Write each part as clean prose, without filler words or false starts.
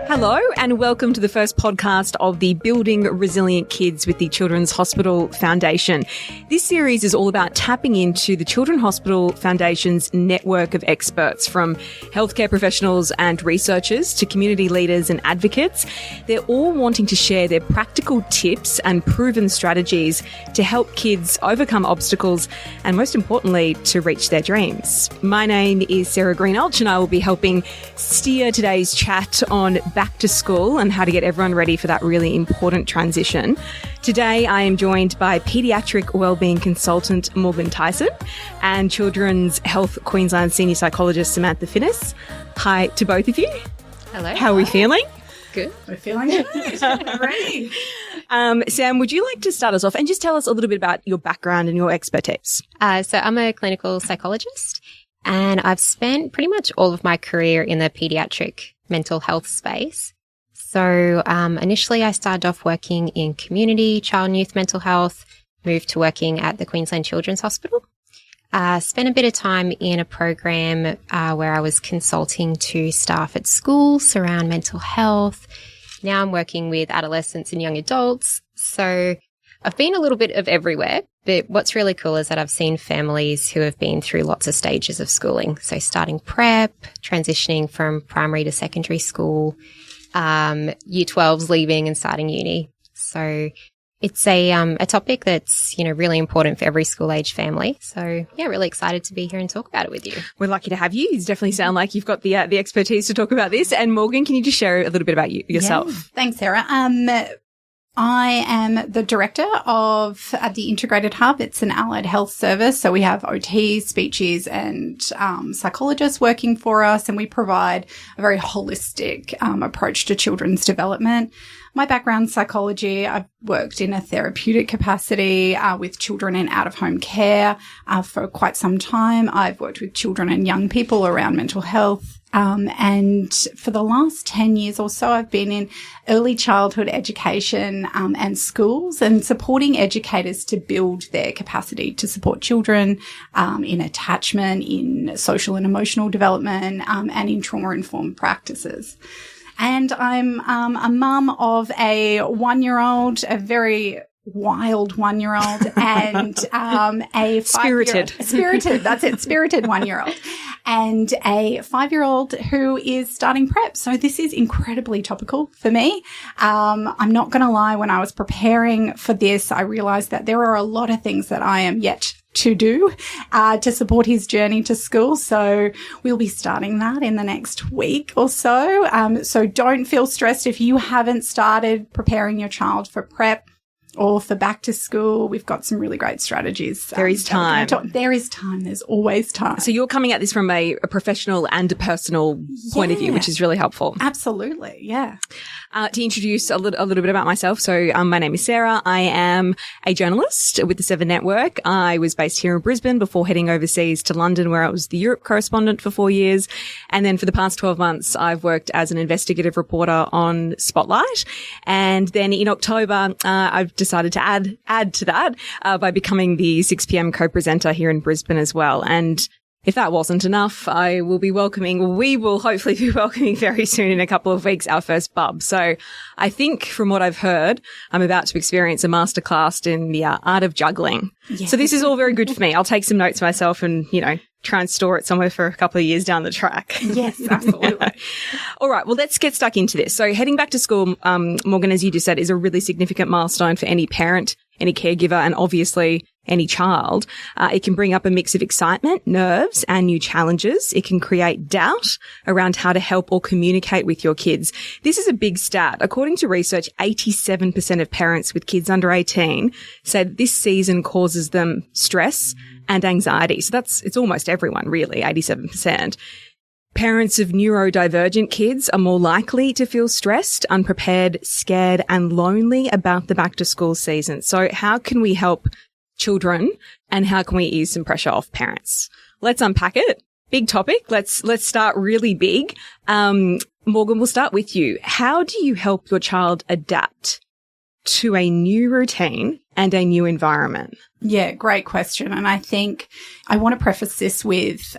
Hello and welcome to the first podcast of the Building Resilient Kids with the Children's Hospital Foundation. This series is all about tapping into the Children's Hospital Foundation's network of experts, from healthcare professionals and researchers to community leaders and advocates. They're all wanting to share their practical tips and proven strategies to help kids overcome obstacles and, most importantly, to reach their dreams. My name is Sarah Greenhalgh and I will be helping steer today's chat on back to school and how to get everyone ready for that really important transition. Today, I am joined by paediatric wellbeing consultant Morgan Tyson and Children's Health Queensland senior psychologist Samantha Finnis. Hi to both of you. Hello. How are we feeling? Good. We're feeling good. Ready. Sam, would you like to start us off and just tell us a little bit about your background and your expertise? So I'm a clinical psychologist and I've spent pretty much all of my career in the paediatric mental health space. So initially I started off working in community, child and youth mental health, moved to working at the Queensland Children's Hospital. Spent a bit of time in a program where I was consulting to staff at schools around mental health. Now I'm working with adolescents and young adults. So I've been a little bit of everywhere, but what's really cool is that I've seen families who have been through lots of stages of schooling. So starting prep, transitioning from primary to secondary school, year 12s leaving and starting uni. So it's a topic that's, really important for every school age family. So yeah, really excited to be here and talk about it with you. We're lucky to have you. You definitely sound like you've got the expertise to talk about this. And Morgan, can you just share a little bit about yourself? Yeah. Thanks, Sarah. I am the director of the Integrated Hub. It's an allied health service. So we have OTs, speeches and psychologists working for us, and we provide a very holistic approach to children's development. My background's psychology. I've worked in a therapeutic capacity with children in out-of-home care for quite some time. I've worked with children and young people around mental health. And for the last 10 years or so, I've been in early childhood education and schools and supporting educators to build their capacity to support children in attachment, in social and emotional development, and in trauma-informed practices. And I'm a mum of a 1-year-old, a very wild 1-year-old, and a spirited 1-year-old, and a 5-year-old who is starting prep. So this is incredibly topical for me. I'm not going to lie, when I was preparing for this, I realized that there are a lot of things that I am yet to do to support his journey to school. So we'll be starting that in the next week or so. So don't feel stressed if you haven't started preparing your child for prep or for back to school. We've got some really great strategies. There is time. There is time. There's always time. So you're coming at this from a professional and a personal point of view, which is really helpful. Absolutely. Yeah. To introduce a little bit about myself. So my name is Sarah. I am a journalist with the Seven Network. I was based here in Brisbane before heading overseas to London, where I was the Europe correspondent for 4 years. And then for the past 12 months, I've worked as an investigative reporter on Spotlight. And then in October, I've decided to add to that by becoming the 6 p.m. co-presenter here in Brisbane as well. And if that wasn't enough, we will hopefully be welcoming very soon in a couple of weeks our first bub. So I think from what I've heard, I'm about to experience a masterclass in the art of juggling. Yes. So this is all very good for me. I'll take some notes myself and, try and store it somewhere for a couple of years down the track. Yes, absolutely. All right. Well, let's get stuck into this. So heading back to school, Morgan, as you just said, is a really significant milestone for any parent, any caregiver, and obviously any child. It can bring up a mix of excitement, nerves, and new challenges. It can create doubt around how to help or communicate with your kids. This is a big stat. According to research, 87% of parents with kids under 18 said this season causes them stress and anxiety. So it's almost everyone, really, 87%. Parents of neurodivergent kids are more likely to feel stressed, unprepared, scared, and lonely about the back to school season. So how can we help children and how can we ease some pressure off parents? Let's unpack it. Big topic. Let's start really big. Morgan, we'll start with you. How do you help your child adapt to a new routine and a new environment? Yeah, great question. And I think I want to preface this with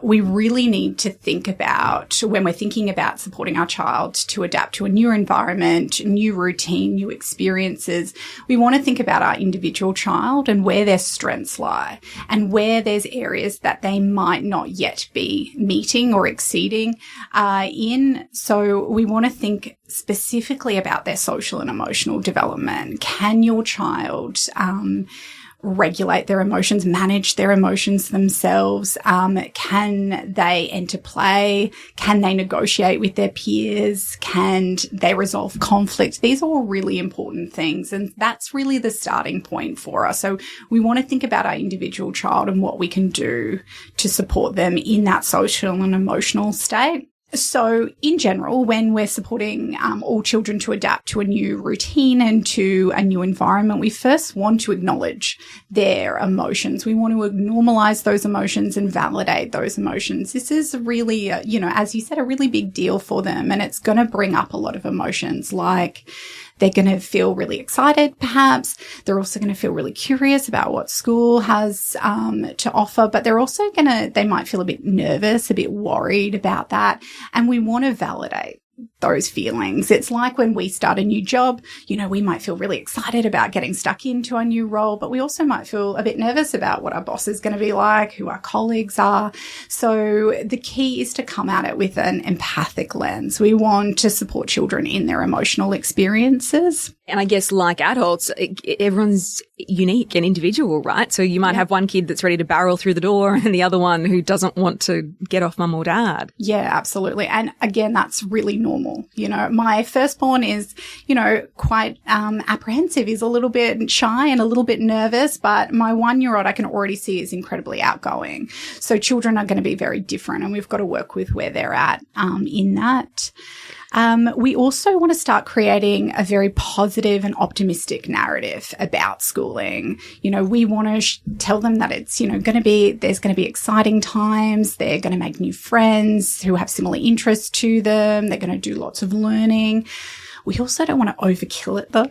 we really need to think about, when we're thinking about supporting our child to adapt to a new environment, new routine, new experiences, we want to think about our individual child and where their strengths lie and where there's areas that they might not yet be meeting or exceeding in. So we want to think specifically about their social and emotional development. Can your child regulate their emotions, manage their emotions themselves? Can they enter play? Can they negotiate with their peers? Can they resolve conflict? These are all really important things. And that's really the starting point for us. So we want to think about our individual child and what we can do to support them in that social and emotional state. So in general, when we're supporting all children to adapt to a new routine and to a new environment, we first want to acknowledge their emotions. We want to normalize those emotions and validate those emotions. This is really, as you said, a really big deal for them. And it's going to bring up a lot of emotions, like they're going to feel really excited, perhaps. They're also going to feel really curious about what school has to offer, but they're also they might feel a bit nervous, a bit worried about that. And we want to validate those feelings. It's like when we start a new job, we might feel really excited about getting stuck into our new role, but we also might feel a bit nervous about what our boss is going to be like, who our colleagues are. So the key is to come at it with an empathic lens. We want to support children in their emotional experiences. And I guess like adults, everyone's unique and individual, right? So you might have one kid that's ready to barrel through the door and the other one who doesn't want to get off mum or dad. Yeah, absolutely. And again, that's really normal. My firstborn is, quite apprehensive. He's a little bit shy and a little bit nervous, but my 1-year-old I can already see is incredibly outgoing. So children are going to be very different, and we've got to work with where they're at in that. We also want to start creating a very positive and optimistic narrative about schooling. We want to tell them that it's, there's going to be exciting times. They're going to make new friends who have similar interests to them. They're going to do lots of learning. We also don't want to overkill it though.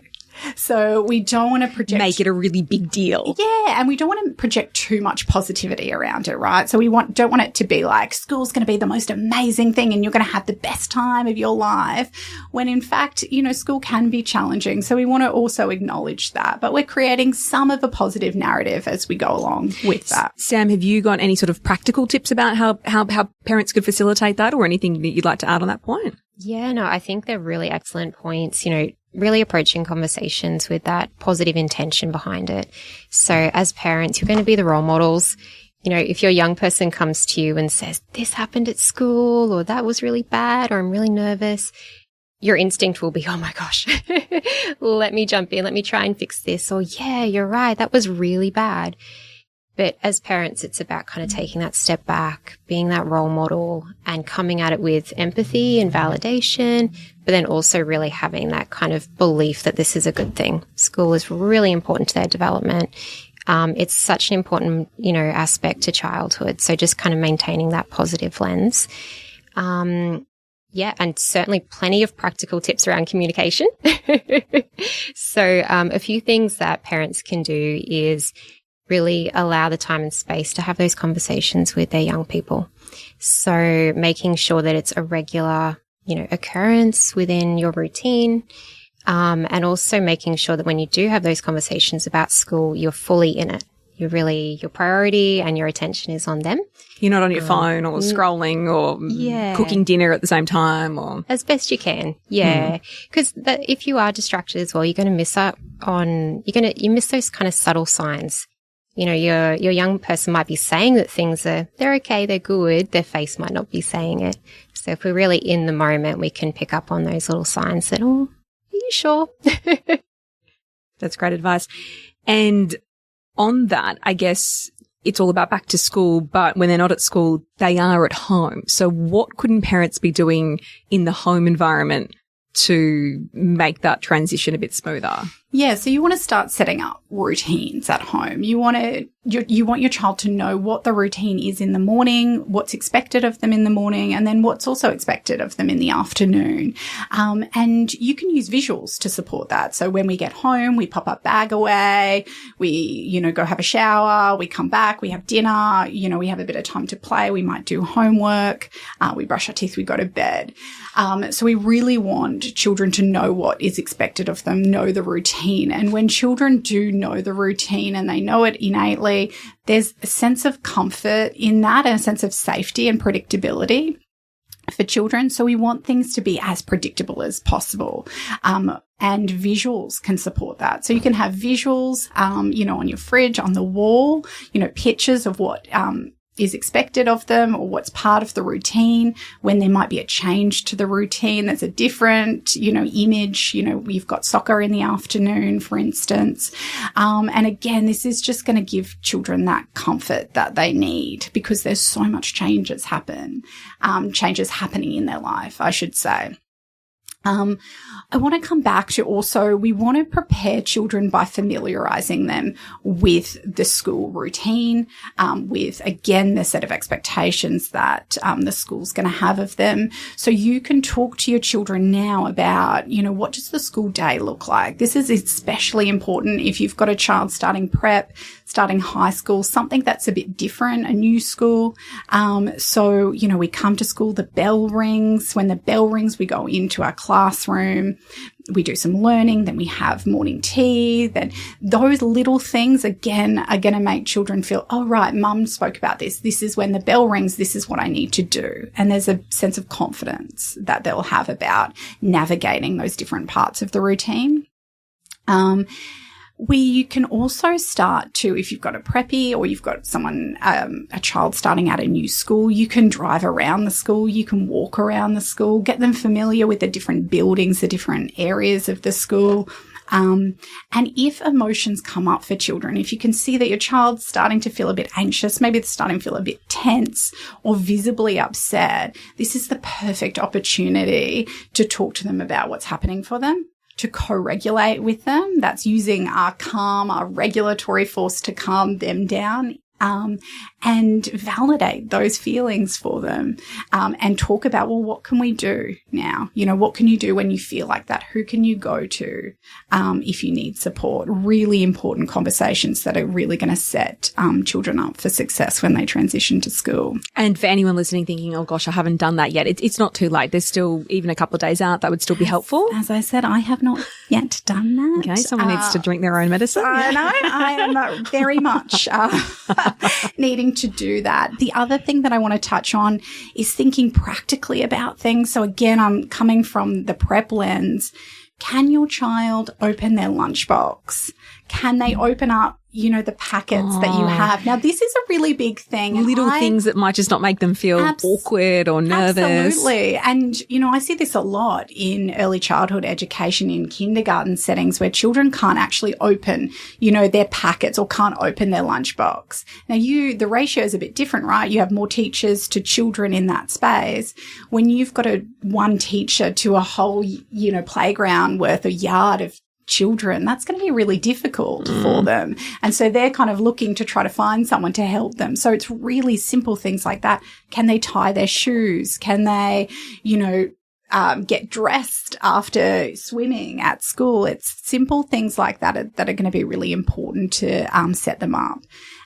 So we don't want to make it a really big deal. Yeah, and we don't want to project too much positivity around it, right? So we don't want it to be like school's going to be the most amazing thing and you're going to have the best time of your life, when in fact, school can be challenging. So we want to also acknowledge that, but we're creating some of a positive narrative as we go along with that. Sam, have you got any sort of practical tips about how parents could facilitate that, or anything that you'd like to add on that point? Yeah, no, I think they're really excellent points. Really approaching conversations with that positive intention behind it. So as parents, you're going to be the role models. If your young person comes to you and says, this happened at school, or that was really bad, or I'm really nervous, your instinct will be, oh my gosh, let me jump in, let me try and fix this. Or yeah, you're right, that was really bad. But as parents, it's about kind of taking that step back, being that role model and coming at it with empathy and validation, but then also really having that kind of belief that this is a good thing. School is really important to their development. It's such an important, aspect to childhood. So just kind of maintaining that positive lens. Yeah, and certainly plenty of practical tips around communication. So a few things that parents can do is really allow the time and space to have those conversations with their young people. So making sure that it's a regular, occurrence within your routine, and also making sure that when you do have those conversations about school, you're fully in it. Your priority and your attention is on them. You're not on your phone or scrolling or cooking dinner at the same time, or as best you can. Yeah. Because if you are distracted as well, you're going to miss out on, you miss those kind of subtle signs. Your young person might be saying that they're okay, they're good. Their face might not be saying it. So if we're really in the moment, we can pick up on those little signs that, are you sure? That's great advice. And on that, I guess it's all about back to school, but when they're not at school, they are at home. So what couldn't parents be doing in the home environment to make that transition a bit smoother? Yeah, so you want to start setting up routines at home. You want your child to know what the routine is in the morning, what's expected of them in the morning, and then what's also expected of them in the afternoon. And you can use visuals to support that. So when we get home, we pop our bag away, we, go have a shower, we come back, we have dinner, we have a bit of time to play, we might do homework, we brush our teeth, we go to bed. So we really want children to know what is expected of them, know the routine. And when children do know the routine and they know it innately, there's a sense of comfort in that and a sense of safety and predictability for children. So we want things to be as predictable as possible. And visuals can support that. So you can have visuals, on your fridge, on the wall, pictures of what, is expected of them or what's part of the routine. When there might be a change to the routine, there's a different, image. We've got soccer in the afternoon, for instance. And again, this is just going to give children that comfort that they need because there's so much changes happening in their life, I should say. I want to come back to also, we want to prepare children by familiarizing them with the school routine, with, again, the set of expectations that the school's going to have of them. So you can talk to your children now about, what does the school day look like? This is especially important if you've got a child starting prep, starting high school, something that's a bit different, a new school. So, we come to school, the bell rings. When the bell rings, we go into our classroom, we do some learning, then we have morning tea. Then those little things, again, are going to make children feel, oh, right, mum spoke about this. This is when the bell rings. This is what I need to do. And there's a sense of confidence that they'll have about navigating those different parts of the routine. We can also start to, if you've got a preppy or you've got someone, a child starting at a new school, you can drive around the school, you can walk around the school, get them familiar with the different buildings, the different areas of the school. And if emotions come up for children, if you can see that your child's starting to feel a bit anxious, maybe they're starting to feel a bit tense or visibly upset, this is the perfect opportunity to talk to them about what's happening for them, to co-regulate with them. That's using our calm, our regulatory force to calm them down, and validate those feelings for them, and talk about, well, what can we do now? What can you do when you feel like that? Who can you go to if you need support? Really important conversations that are really going to set children up for success when they transition to school. And for anyone listening thinking, oh gosh, I haven't done that yet, it's not too late. There's still even a couple of days out that would still be helpful. As I said, I have not yet done that. Okay, someone needs to drink their own medicine. I know. I am very much needing to do that. The other thing that I want to touch on is thinking practically about things. So again, I'm coming from the prep lens. Can your child open their lunchbox? Can they open up, the packets that you have? Now, this is a really big thing. Little things that might just not make them feel awkward or nervous. Absolutely. And, I see this a lot in early childhood education in kindergarten settings where children can't actually open, their packets or can't open their lunchbox. Now, the ratio is a bit different, right? You have more teachers to children in that space. When you've got one teacher to a whole, playground worth, a yard of children, that's going to be really difficult for them. And so they're kind of looking to try to find someone to help them. So it's really simple things like that. Can they tie their shoes? Can they, get dressed after swimming at school? It's simple things like that are going to be really important to set them up.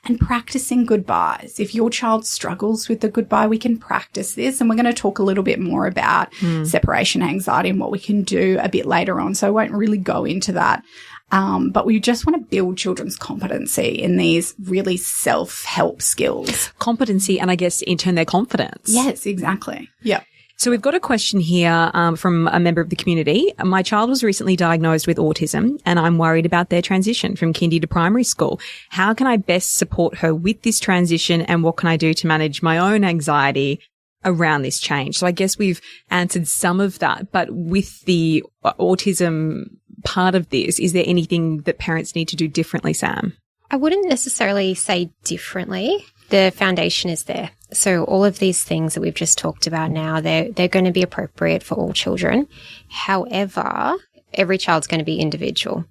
And practicing goodbyes. If your child struggles with the goodbye, we can practice this. And we're going to talk a little bit more about separation anxiety and what we can do a bit later on. So I won't really go into that. But we just want to build children's competency in these really self-help skills. Competency and I guess in turn their confidence. Yes, exactly. Yeah. So we've got a question here from a member of the community. My child was recently diagnosed with autism and I'm worried about their transition from kindy to primary school. How can I best support her with this transition and what can I do to manage my own anxiety around this change? So I guess we've answered some of that, but with the autism part of this, is there anything that parents need to do differently, Sam? I wouldn't necessarily say differently. The foundation is there. So all of these things that we've just talked about now, they're going to be appropriate for all children. However, every child's going to be individual.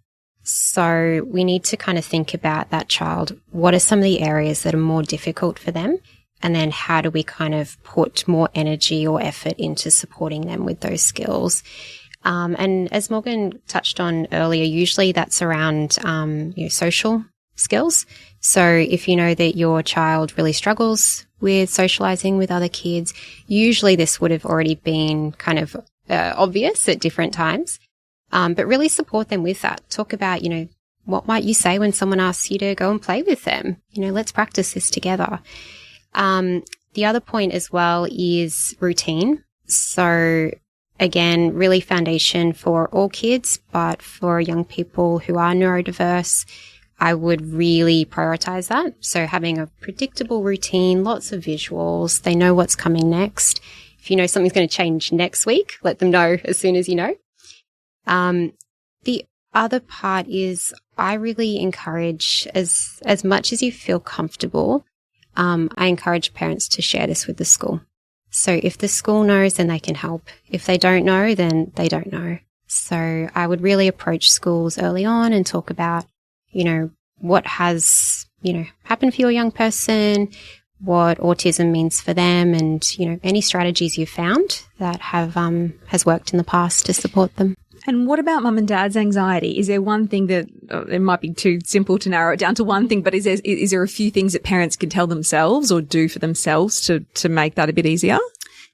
So we need to kind of think about that child. What are some of the areas that are more difficult for them? And then how do we kind of put more energy or effort into supporting them with those skills? And as Morgan touched on earlier, usually that's around social skills. So if you know that your child really struggles with socializing with other kids, usually this would have already been kind of obvious at different times. But really support them with that. Talk about, what might you say when someone asks you to go and play with them? Let's practice this together. The other point as well is routine. So again, really foundation for all kids, but for young people who are neurodiverse, I would really prioritize that. So having a predictable routine, lots of visuals, they know what's coming next. If you know something's going to change next week, let them know as soon as you know. The other part is I really encourage, as much as you feel comfortable, I encourage parents to share this with the school. So if the school knows, then they can help. If they don't know, then they don't know. So I would really approach schools early on and talk about, what has, happened for your young person, what autism means for them, and, any strategies you've found that has worked in the past to support them. And what about mum and dad's anxiety? Is there one thing that it might be too simple to narrow it down to one thing, but is there a few things that parents can tell themselves or do for themselves to make that a bit easier?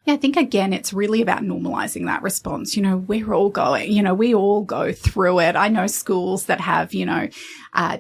Yeah, I think, again, it's really about normalizing that response. We're all going, we all go through it. I know schools that have,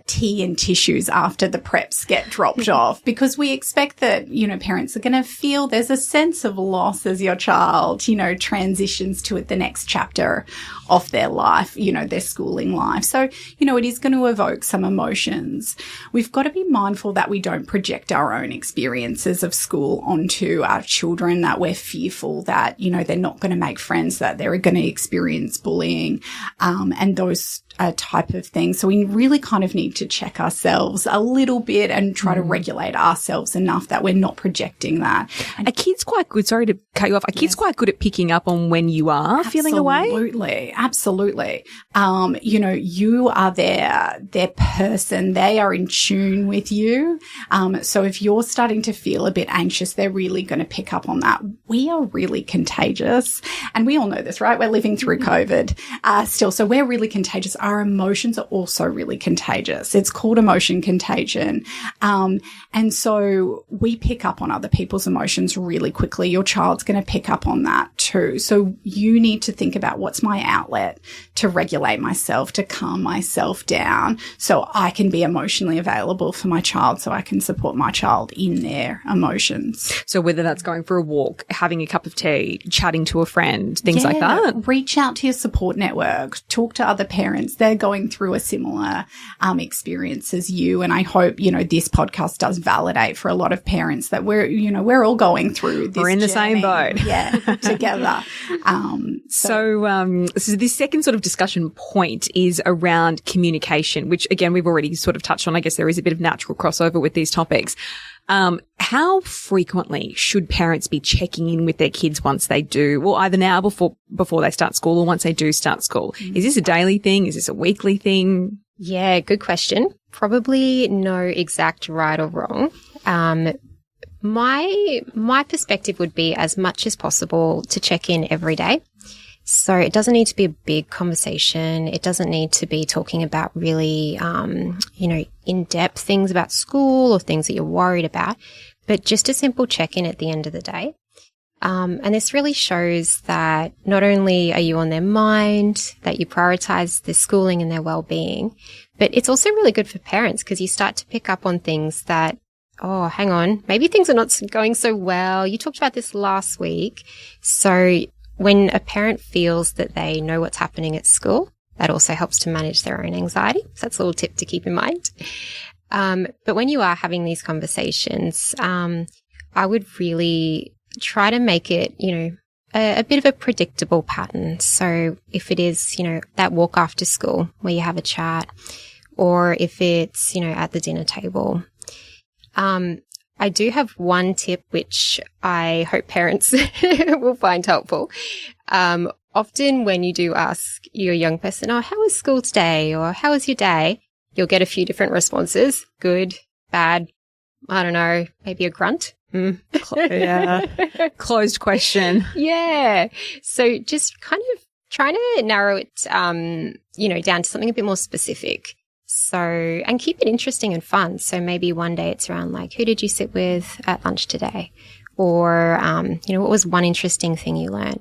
tea and tissues after the preps get dropped off because we expect that, parents are going to feel there's a sense of loss as your child, transitions to the next chapter of their life, their schooling life. So, it is going to evoke some emotions. We've got to be mindful that we don't project our own experiences of school onto our children, that we're fearful that, they're not going to make friends, that they're going to experience bullying, and those type of things. So we really kind of need to check ourselves a little bit and try to regulate ourselves enough that we're not projecting that. And are kids quite good, sorry to cut you off, are kids quite good at picking up on when you are feeling away? Absolutely. You are their person. They are in tune with you. So if you're starting to feel a bit anxious, they're really going to pick up on that. We are really contagious. And we all know this, right? We're living through COVID still. So we're really contagious. Our emotions are also really contagious. It's called emotion contagion. And so we pick up on other people's emotions really quickly. Your child's going to pick up on that too. So you need to think about what's my outlet to regulate myself, to calm myself down so I can be emotionally available for my child, so I can support my child in their emotions. So whether that's going for a walk, having a cup of tea, chatting to a friend, things like that. Reach out to your support network, talk to other parents. They're going through a similar experience as you. And I hope, this podcast does validate for a lot of parents that we're all going through this. We're in the journey, same boat. Yeah, together. So this second sort of discussion point is around communication, which again, we've already sort of touched on. I guess there is a bit of natural crossover with these topics. How frequently should parents be checking in with their kids once they do, or either now before they start school or once they do start school? Is this a daily thing? Is this a weekly thing? Yeah, good question. Probably no exact right or wrong. My perspective would be as much as possible to check in every day. So it doesn't need to be a big conversation. It doesn't need to be talking about really, in-depth things about school or things that you're worried about, but just a simple check-in at the end of the day. And this really shows that not only are you on their mind, that you prioritize their schooling and their well-being, but it's also really good for parents because you start to pick up on things that, oh, hang on, maybe things are not going so well. You talked about this last week. So when a parent feels that they know what's happening at school, that also helps to manage their own anxiety. So that's a little tip to keep in mind. But when you are having these conversations, I would really try to make it, a bit of a predictable pattern. So if it is, that walk after school where you have a chat, or if it's, at the dinner table. I do have one tip which I hope parents will find helpful. often when you do ask your young person, oh, how was school today? Or how was your day? You'll get a few different responses. Good, bad, I don't know, maybe a grunt. Yeah. Closed question. Yeah. So just kind of trying to narrow it, down to something a bit more specific. So, and keep it interesting and fun. So maybe one day it's around like, who did you sit with at lunch today? Or, what was one interesting thing you learned?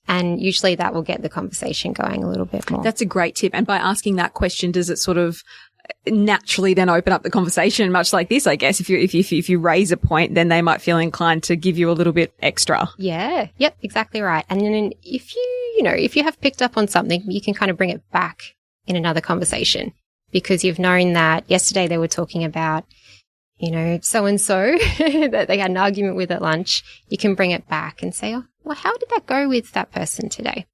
And usually that will get the conversation going a little bit more. That's a great tip. And by asking that question, does it sort of naturally then open up the conversation, much like this, I guess? If you raise a point, then they might feel inclined to give you a little bit extra. Yeah. Yep. Exactly right. And then if you have picked up on something, you can kind of bring it back in another conversation, because you've known that yesterday they were talking about, so-and-so that they had an argument with at lunch. You can bring it back and say, oh, well, how did that go with that person today?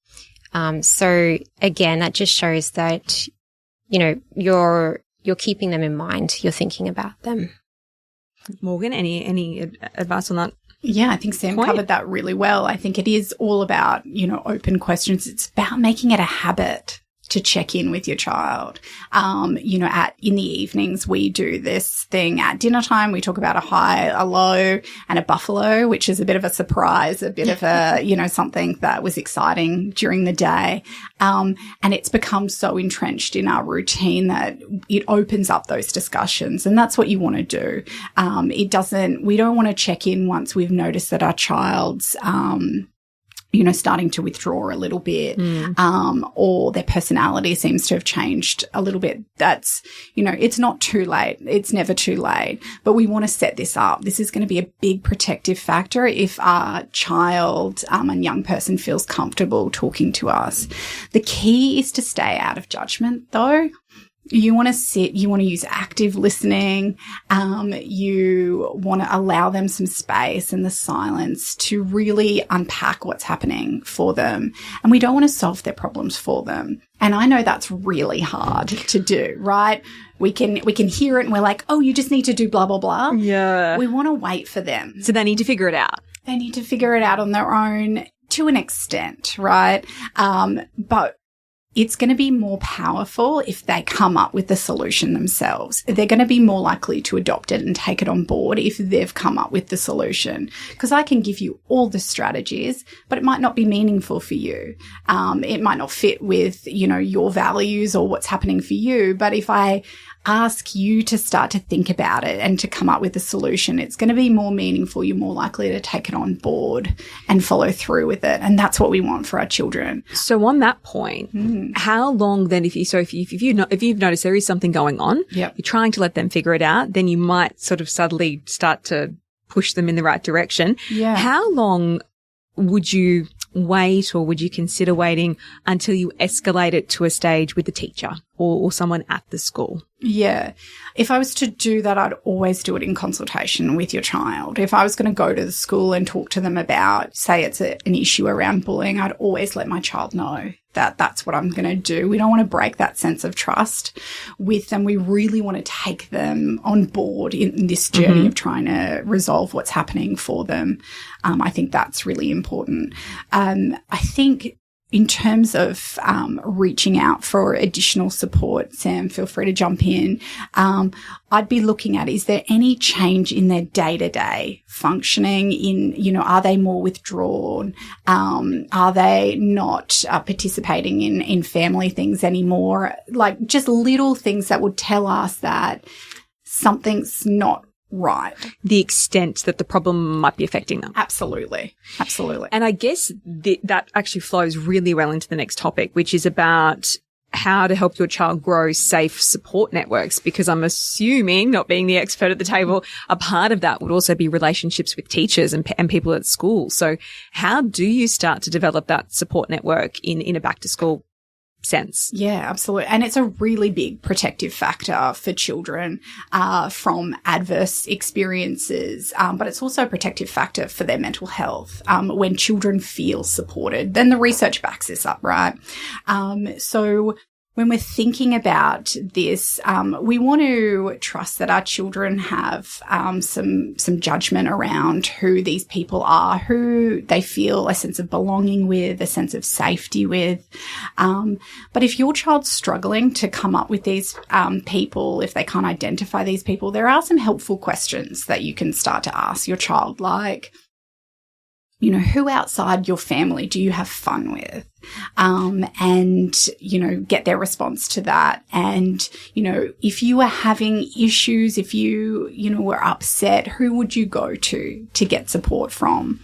So again, that just shows that, you're keeping them in mind. You're thinking about them. Morgan, any advice on that? Yeah, I think Sam covered that really well. I think it is all about, open questions. It's about making it a habit to check in with your child. In the evenings, we do this thing at dinner time. We talk about a high, a low, and a buffalo, which is a bit of a surprise, a bit of a, something that was exciting during the day. And it's become so entrenched in our routine that it opens up those discussions. And that's what you want to do. We don't want to check in once we've noticed that our child's, starting to withdraw a little bit, or their personality seems to have changed a little bit. That's, it's not too late. It's never too late. But we want to set this up. This is going to be a big protective factor if our child and young person feels comfortable talking to us. The key is to stay out of judgment, though. You want to sit, you want to use active listening, you want to allow them some space and the silence to really unpack what's happening for them. And we don't want to solve their problems for them. And I know that's really hard to do, right? We can hear it and we're like, oh, you just need to do blah, blah, blah. Yeah. We want to wait for them. So they need to figure it out. They need to figure it out on their own to an extent, right? But it's going to be more powerful if they come up with the solution themselves. They're going to be more likely to adopt it and take it on board if they've come up with the solution. Because I can give you all the strategies, but it might not be meaningful for you. It might not fit with, your values or what's happening for you. But if I ask you to start to think about it and to come up with a solution, it's going to be more meaningful. You're more likely to take it on board and follow through with it. And that's what we want for our children. So on that point, how long then, if you've noticed there is something going on, you're trying to let them figure it out, then you might sort of subtly start to push them in the right direction. Yeah. How long would you wait, or would you consider waiting until you escalate it to a stage with the teacher or someone at the school? Yeah. If I was to do that, I'd always do it in consultation with your child. If I was going to go to the school and talk to them about, say it's an issue around bullying, I'd always let my child know that that's what I'm going to do. We don't want to break that sense of trust with them. We really want to take them on board in this journey of trying to resolve what's happening for them. I think that's really important. I think in terms of reaching out for additional support, Sam, feel free to jump in. I'd be looking at, is there any change in their day-to-day functioning are they more withdrawn? Are they not participating in family things anymore? Like just little things that would tell us that something's not right. The extent that the problem might be affecting them. Absolutely. Absolutely. And I guess that actually flows really well into the next topic, which is about how to help your child grow safe support networks, because I'm assuming, not being the expert at the table, a part of that would also be relationships with teachers and people at school. So how do you start to develop that support network in a back to school sense? Yeah, absolutely. And it's a really big protective factor for children from adverse experiences, but it's also a protective factor for their mental health when children feel supported. Then the research backs this up, right? So when we're thinking about this, we want to trust that our children have some judgment around who these people are, who they feel a sense of belonging with, a sense of safety with. But if your child's struggling to come up with these people, if they can't identify these people, there are some helpful questions that you can start to ask your child, like, you know, who outside your family do you have fun with? And, you know, get their response to that. And, you know, if you were having issues, if you know, were upset, who would you go to get support from?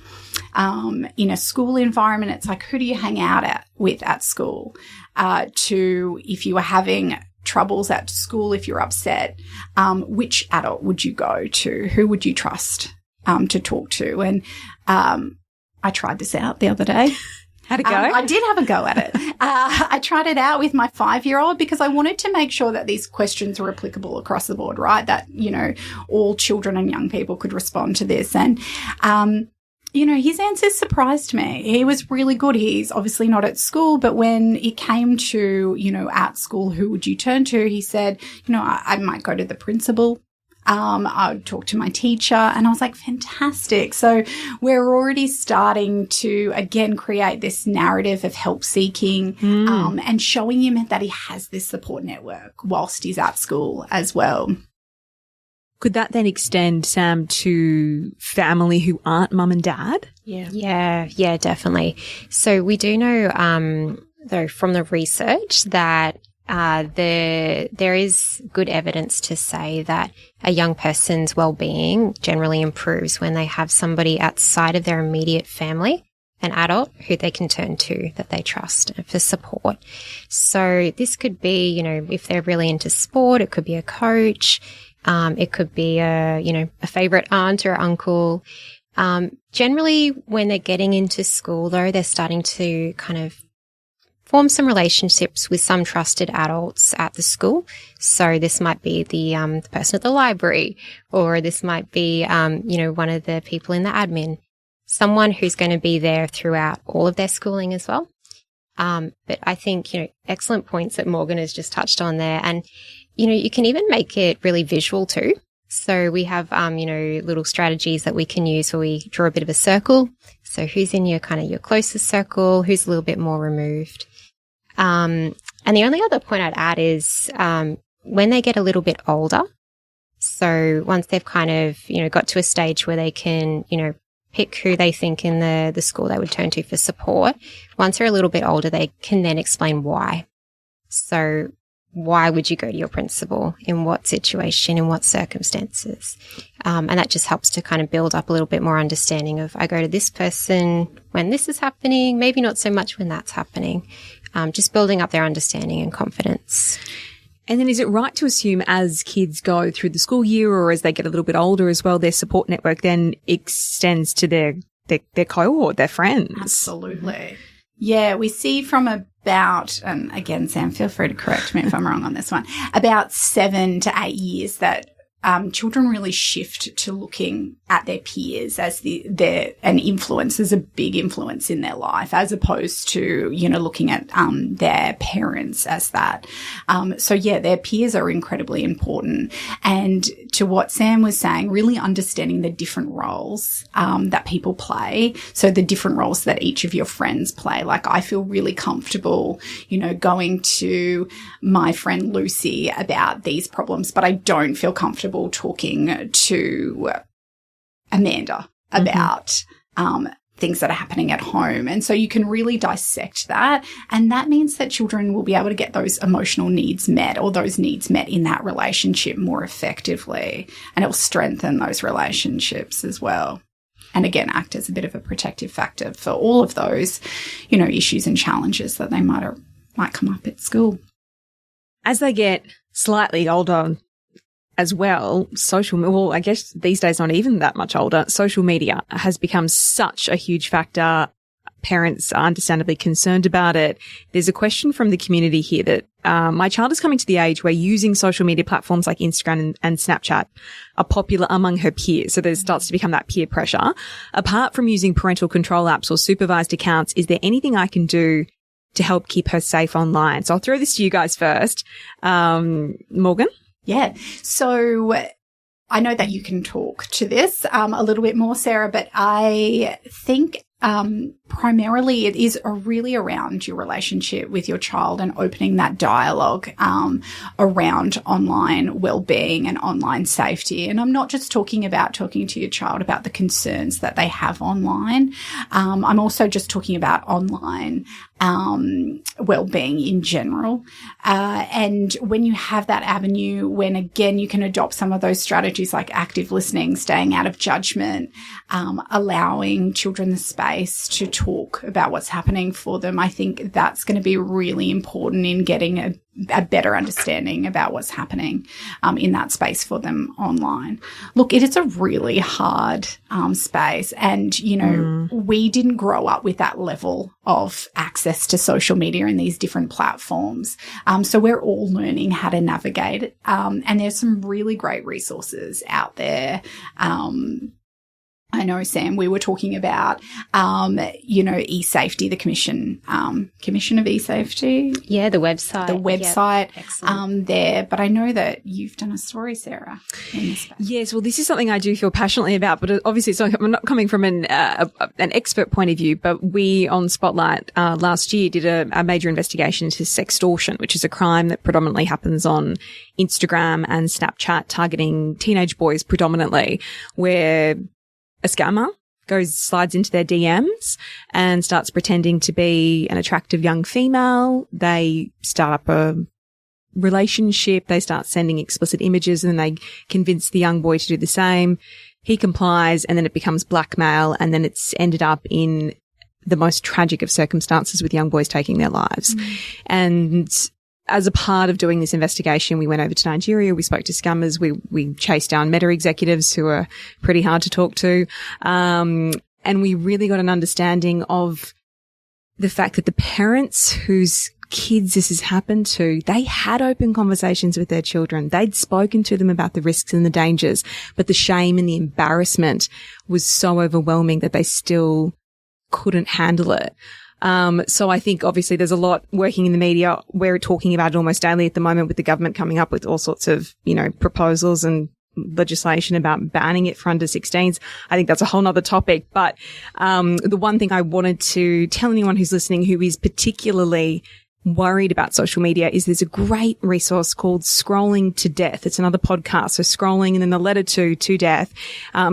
In a school environment, it's like, who do you hang out with at school? To if you were having troubles at school, if you're upset, which adult would you go to? Who would you trust to talk to? And I tried this out the other day. How'd it go? I did have a go at it. I tried it out with my 5-year-old because I wanted to make sure that these questions were applicable across the board, right? That, you know, all children and young people could respond to this. And, you know, his answers surprised me. He was really good. He's obviously not at school, but when it came to, you know, at school, who would you turn to? He said, you know, I might go to the principal. I would talk to my teacher, and I was like, fantastic. So we're already starting to, again, create this narrative of help seeking, and showing him that he has this support network whilst he's at school as well. Could that then extend, Sam, to family who aren't mum and dad? Yeah, definitely. So we do know, though, from the research that there is good evidence to say that a young person's well-being generally improves when they have somebody outside of their immediate family, an adult who they can turn to that they trust for support. So this could be, you know, if they're really into sport, it could be a coach, it could be a favorite aunt or uncle. Generally, when they're getting into school, though, they're starting to kind of form some relationships with some trusted adults at the school. So this might be the person at the library, or this might be, one of the people in the admin, someone who's going to be there throughout all of their schooling as well. But I think, you know, excellent points that Morgan has just touched on there. And, you know, you can even make it really visual too. So we have, little strategies that we can use where we draw a bit of a circle. So who's in your closest circle, who's a little bit more removed. And the only other point I'd add is when they get a little bit older, so once they've kind of, got to a stage where they can, pick who they think in the school they would turn to for support, once they're a little bit older, they can then explain why. So why would you go to your principal? In what situation? In what circumstances? And that just helps to kind of build up a little bit more understanding of, I go to this person when this is happening, maybe not so much when that's happening. Just building up their understanding and confidence. And then is it right to assume as kids go through the school year or as they get a little bit older as well, their support network then extends to their cohort, their friends? Absolutely. Yeah, we see from about, and again, Sam, feel free to correct me if I'm wrong on this one, about 7 to 8 years that children really shift to looking at their peers as an influence, as a big influence in their life, as opposed to, looking at their parents as that. So yeah, their peers are incredibly important. And to what Sam was saying, really understanding the different roles that people play. So the different roles that each of your friends play. Like, I feel really comfortable, going to my friend Lucy about these problems, but I don't feel comfortable talking to Amanda about things that are happening at home. And so you can really dissect that. And that means that children will be able to get those emotional needs met, or those needs met in that relationship more effectively. And it will strengthen those relationships as well. And again, act as a bit of a protective factor for all of those, issues and challenges that they might come up at school. As they get slightly older as well, I guess these days not even that much older, social media has become such a huge factor. Parents are understandably concerned about it. There's a question from the community here that my child is coming to the age where using social media platforms like Instagram and Snapchat are popular among her peers. So there starts to become that peer pressure. Apart from using parental control apps or supervised accounts, is there anything I can do to help keep her safe online? So I'll throw this to you guys first. Morgan? Yeah. So I know that you can talk to this a little bit more, Sarah, but I think primarily it is really around your relationship with your child and opening that dialogue around online wellbeing and online safety. And I'm not just talking about talking to your child about the concerns that they have online. I'm also just talking about online wellbeing in general. And when you have that avenue, when again you can adopt some of those strategies like active listening, staying out of judgment, allowing children the space to talk about what's happening for them, I think that's going to be really important in getting a better understanding about what's happening in that space for them online. Look, it is a really hard space, and you know we didn't grow up with that level of access to social media and these different platforms, so we're all learning how to navigate it, and there's some really great resources out there. I know, Sam, we were talking about, e-safety, the Commission of E-Safety. Yeah, the website. The website Excellent. there. But I know that you've done a story, Sarah, in this space. Yes, well, this is something I do feel passionately about, but obviously it's not, I'm not coming from an expert point of view, but we on Spotlight last year did a major investigation into sextortion, which is a crime that predominantly happens on Instagram and Snapchat, targeting teenage boys predominantly, where a scammer slides into their DMs and starts pretending to be an attractive young female. They start up a relationship. They start sending explicit images, and then they convince the young boy to do the same. He complies, and then it becomes blackmail, and then it's ended up in the most tragic of circumstances with young boys taking their lives. And as a part of doing this investigation, we went over to Nigeria. We spoke to scammers. We chased down Meta executives who are pretty hard to talk to. And we really got an understanding of the fact that the parents whose kids this has happened to, they had open conversations with their children. They'd spoken to them about the risks and the dangers, but the shame and the embarrassment was so overwhelming that they still couldn't handle it. So I think obviously there's a lot working in the media. We're talking about it almost daily at the moment, with the government coming up with all sorts of, proposals and legislation about banning it for under 16s. I think that's a whole nother topic. But, the one thing I wanted to tell anyone who's listening who is particularly worried about social media is there's a great resource called Scrolling to Death. It's another podcast. So scrolling and then the letter to death.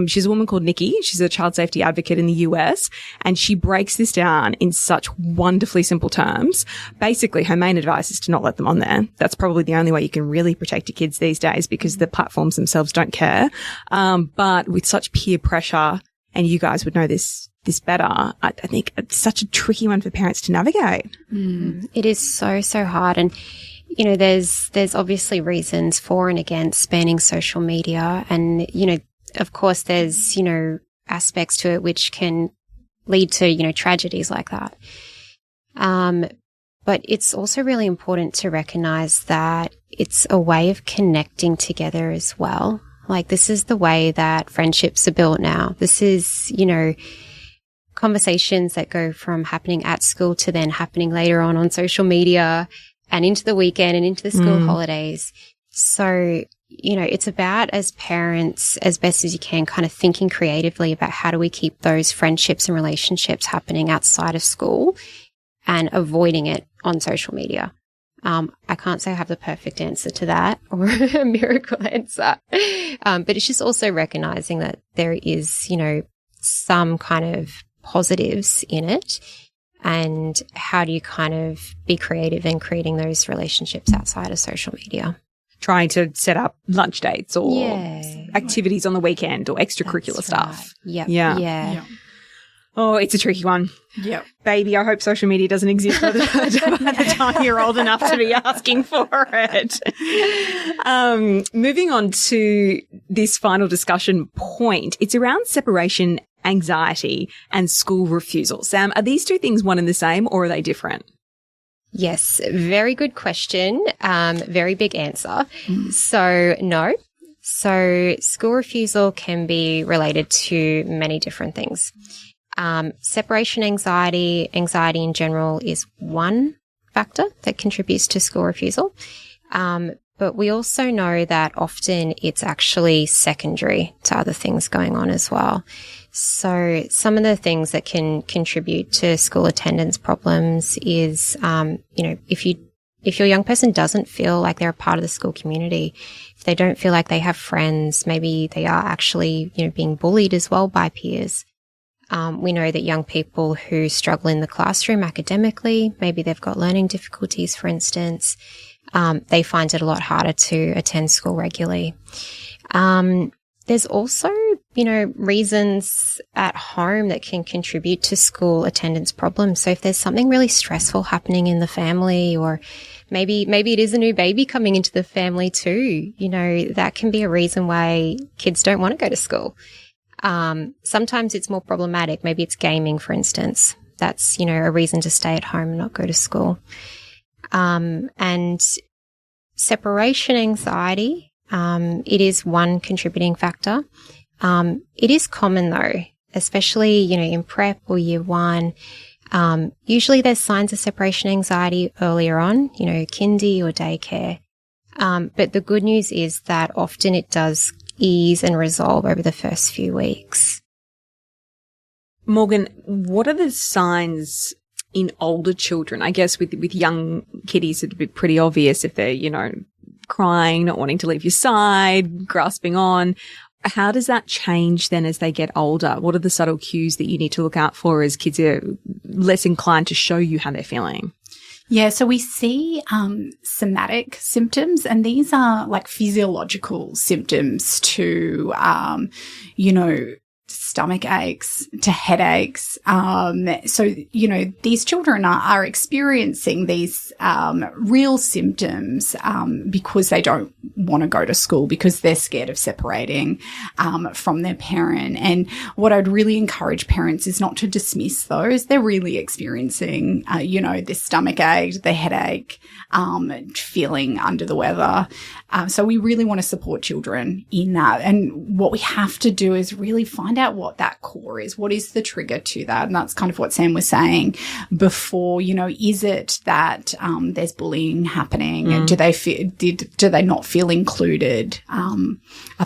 She's a woman called Nikki. She's a child safety advocate in the US, and she breaks this down in such wonderfully simple terms. Basically, her main advice is to not let them on there. That's probably the only way you can really protect your kids these days, because the platforms themselves don't care. But with such peer pressure, and you guys would know this better, I think it's such a tricky one for parents to navigate. It is so hard. And, there's obviously reasons for and against banning social media. And, of course, there's, aspects to it which can lead to, tragedies like that. But it's also really important to recognize that it's a way of connecting together as well. Like, this is the way that friendships are built now. This is, conversations that go from happening at school to then happening later on social media and into the weekend and into the school holidays. So, it's about, as parents, as best as you can, kind of thinking creatively about how do we keep those friendships and relationships happening outside of school and avoiding it on social media. I can't say I have the perfect answer to that or a miracle answer. But it's just also recognizing that there is, some kind of positives in it, and how do you kind of be creative in creating those relationships outside of social media? Trying to set up lunch dates or activities on the weekend or extracurricular stuff. Right. Yeah. Oh, it's a tricky one. Yep. Baby, I hope social media doesn't exist by the time you're old enough to be asking for it. Moving on to this final discussion point, it's around separation anxiety and school refusal. Sam, are these two things one and the same, or are they different? Yes, very good question. Very big answer. So, no. So school refusal can be related to many different things. Separation anxiety in general is one factor that contributes to school refusal. But we also know that often it's actually secondary to other things going on as well. So some of the things that can contribute to school attendance problems is, if your young person doesn't feel like they're a part of the school community, if they don't feel like they have friends, maybe they are actually, being bullied as well by peers. We know that young people who struggle in the classroom academically, maybe they've got learning difficulties, for instance, they find it a lot harder to attend school regularly. There's also, reasons at home that can contribute to school attendance problems. So if there's something really stressful happening in the family, or maybe it is a new baby coming into the family too, that can be a reason why kids don't want to go to school. Sometimes it's more problematic. Maybe it's gaming, for instance. That's, a reason to stay at home and not go to school. And separation anxiety, it is one contributing factor. It is common though, especially, in prep or year one. Usually there's signs of separation anxiety earlier on, kindy or daycare. But the good news is that often it does ease and resolve over the first few weeks. Morgan, what are the signs in older children? I guess with young kiddies, it'd be pretty obvious if they're, crying, not wanting to leave your side, grasping on. How does that change then as they get older? What are the subtle cues that you need to look out for as kids are less inclined to show you how they're feeling? Yeah, so we see somatic symptoms, and these are like physiological symptoms to, stomach aches, to headaches. So, these children are experiencing these real symptoms because they don't want to go to school, because they're scared of separating from their parent. And what I'd really encourage parents is not to dismiss those. They're really experiencing, this stomach ache, the headache, feeling under the weather. So we really want to support children in that. And what we have to do is really find out what that core is. What is the trigger to that? And that's kind of what Sam was saying before. Is it that there's bullying happening? Do they not feel included? Are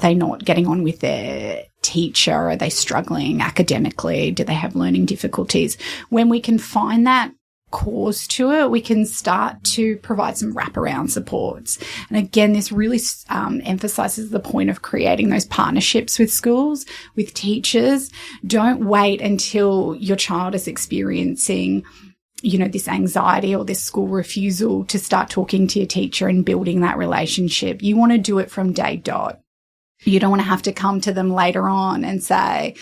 they not getting on with their teacher? Are they struggling academically? Do they have learning difficulties? When we can find that cause to it, we can start to provide some wraparound supports. And again, this really emphasizes the point of creating those partnerships with schools, with teachers. Don't wait until your child is experiencing, this anxiety or this school refusal to start talking to your teacher and building that relationship. You want to do it from day dot. You don't want to have to come to them later on and say,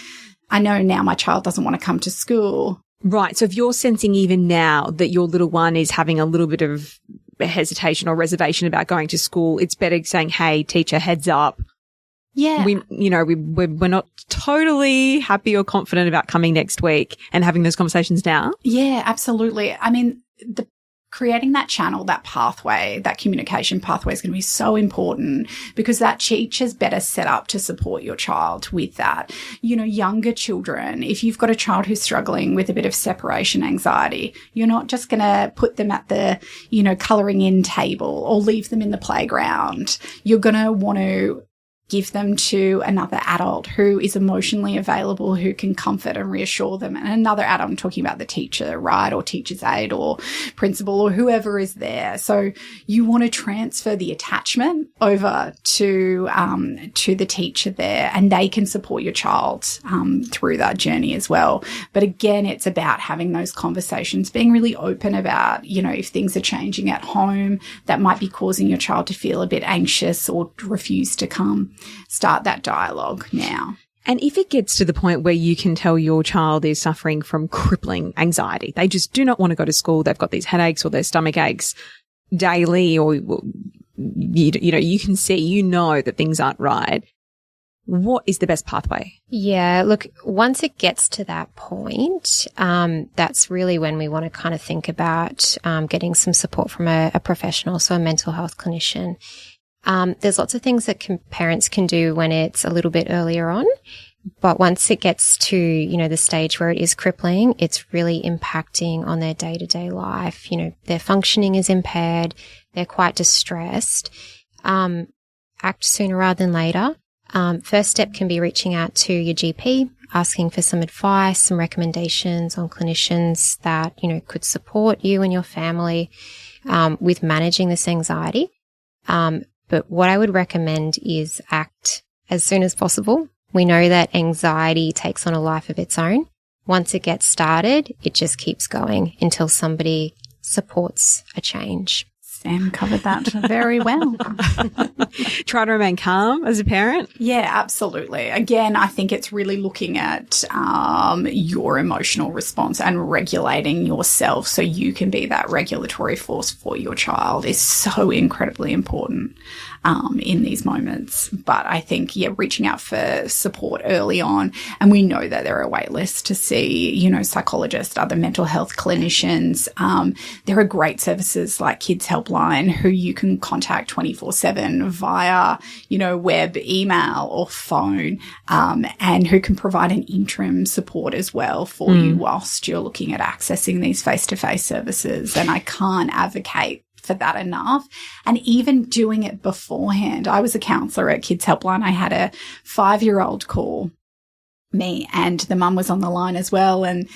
I know now my child doesn't want to come to school. Right. So if you're sensing even now that your little one is having a little bit of hesitation or reservation about going to school, it's better saying, hey, teacher, heads up. Yeah. We're not totally happy or confident about coming next week, and having those conversations now. Yeah, absolutely. I mean, creating that channel, that pathway, that communication pathway is going to be so important, because that teacher's better set up to support your child with that. Younger children, if you've got a child who's struggling with a bit of separation anxiety, you're not just going to put them at the, colouring in table or leave them in the playground. You're going to want to give them to another adult who is emotionally available, who can comfort and reassure them. And another adult, I'm talking about the teacher, right? Or teacher's aide or principal or whoever is there. So you want to transfer the attachment over to the teacher there, and they can support your child through that journey as well. But again, it's about having those conversations, being really open about, if things are changing at home that might be causing your child to feel a bit anxious or refuse to come. Start that dialogue now. And if it gets to the point where you can tell your child is suffering from crippling anxiety, they just do not want to go to school, they've got these headaches or their stomach aches daily, or you can see, that things aren't right, what is the best pathway? Yeah, look, once it gets to that point, that's really when we want to kind of think about getting some support from a professional, so a mental health clinician. There's lots of things that parents can do when it's a little bit earlier on. But once it gets to, the stage where it is crippling, it's really impacting on their day-to-day life. Their functioning is impaired. They're quite distressed. Act sooner rather than later. First step can be reaching out to your GP, asking for some advice, some recommendations on clinicians that, could support you and your family with managing this anxiety. But what I would recommend is act as soon as possible. We know that anxiety takes on a life of its own. Once it gets started, it just keeps going until somebody supports a change. Sam covered that very well. Try to remain calm as a parent. Yeah, absolutely. Again, I think it's really looking at your emotional response and regulating yourself so you can be that regulatory force for your child is so incredibly important in these moments. But I think, reaching out for support early on. And we know that there are wait lists to see, psychologists, other mental health clinicians. There are great services like Kids Helpline who you can contact 24/7 via, web, email or phone, and who can provide an interim support as well for you whilst you're looking at accessing these face-to-face services. And I can't advocate for that enough. And even doing it beforehand. I was a counsellor at Kids Helpline. I had a 5-year-old call me and the mum was on the line as well. And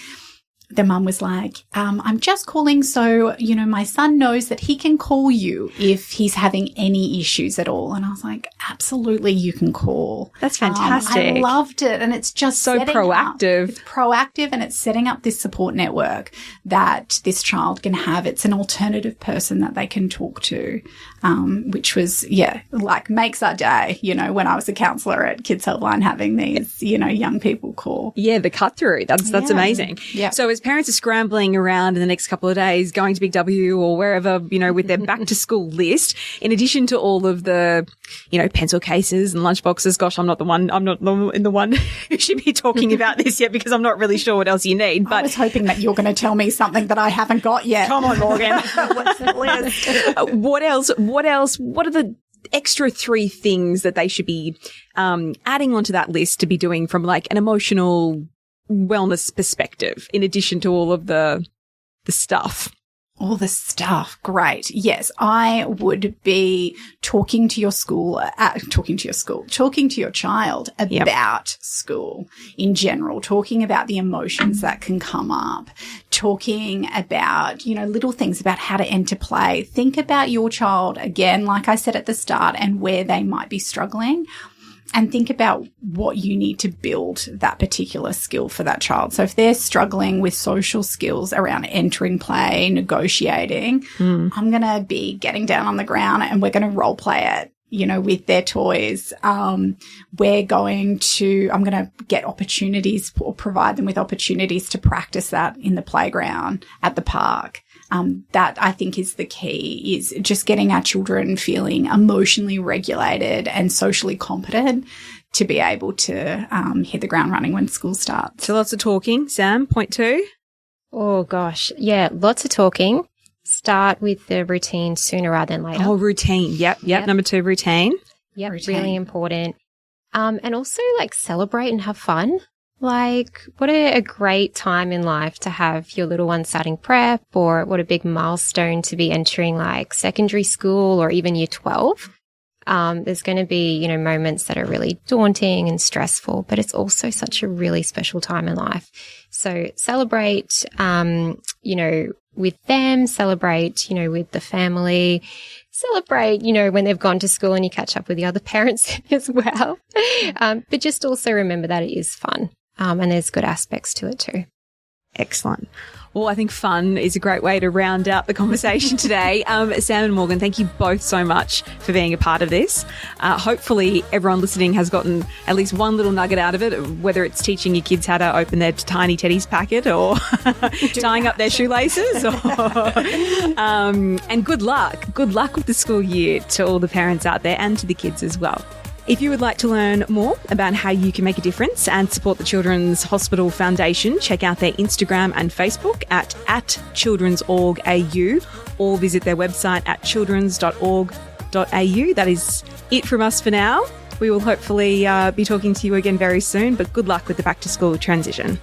the mum was like, I'm just calling so, my son knows that he can call you if he's having any issues at all. And I was like, absolutely, you can call. That's fantastic. I loved it. And it's just so proactive. It's proactive and it's setting up this support network that this child can have. It's an alternative person that they can talk to, which was, makes our day, when I was a counsellor at Kids Helpline having these, young people call. Yeah, the cut through. That's amazing. Yeah. So as parents are scrambling around in the next couple of days, going to Big W or wherever, with their back to school list, in addition to all of the, pencil cases and lunch boxes, gosh, I'm not the one who should be talking about this yet because I'm not really sure what else you need. But I was hoping that you're going to tell me something that I haven't got yet. Come on, Morgan. What's the list? What else? What are the extra 3 things that they should be adding onto that list to be doing from like an emotional wellness perspective, in addition to all of the stuff? All the stuff. Great. Yes, I would be talking to your child about school in general, talking about the emotions that can come up, talking about, little things about how to enter play. Think about your child again, like I said at the start, and where they might be struggling. And think about what you need to build that particular skill for that child. So if they're struggling with social skills around entering play, negotiating, I'm going to be getting down on the ground and we're going to role play it, with their toys. I'm going to get opportunities or provide them with opportunities to practice that in the playground, at the park. That I think is the key, is just getting our children feeling emotionally regulated and socially competent to be able to hit the ground running when school starts. So lots of talking. Sam, point 2. Oh, gosh. Yeah, lots of talking. Start with the routine sooner rather than later. Oh, routine. Yep. Number 2, routine. Yep, routine. Really important. And also, celebrate and have fun. What a great time in life to have your little one starting prep, or what a big milestone to be entering secondary school or even year 12. There's going to be, moments that are really daunting and stressful, but it's also such a really special time in life. So celebrate, with them, celebrate, with the family, celebrate, when they've gone to school and you catch up with the other parents as well. But just also remember that it is fun. And there's good aspects to it too. Excellent. Well, I think fun is a great way to round out the conversation today. Sam and Morgan, thank you both so much for being a part of this. Hopefully everyone listening has gotten at least one little nugget out of it, whether it's teaching your kids how to open their tiny Teddy's packet or tying up their shoelaces. And good luck. Good luck with the school year to all the parents out there and to the kids as well. If you would like to learn more about how you can make a difference and support the Children's Hospital Foundation, check out their Instagram and Facebook at children's.org.au, or visit their website at childrens.org.au. That is it from us for now. We will hopefully be talking to you again very soon, but good luck with the back to school transition.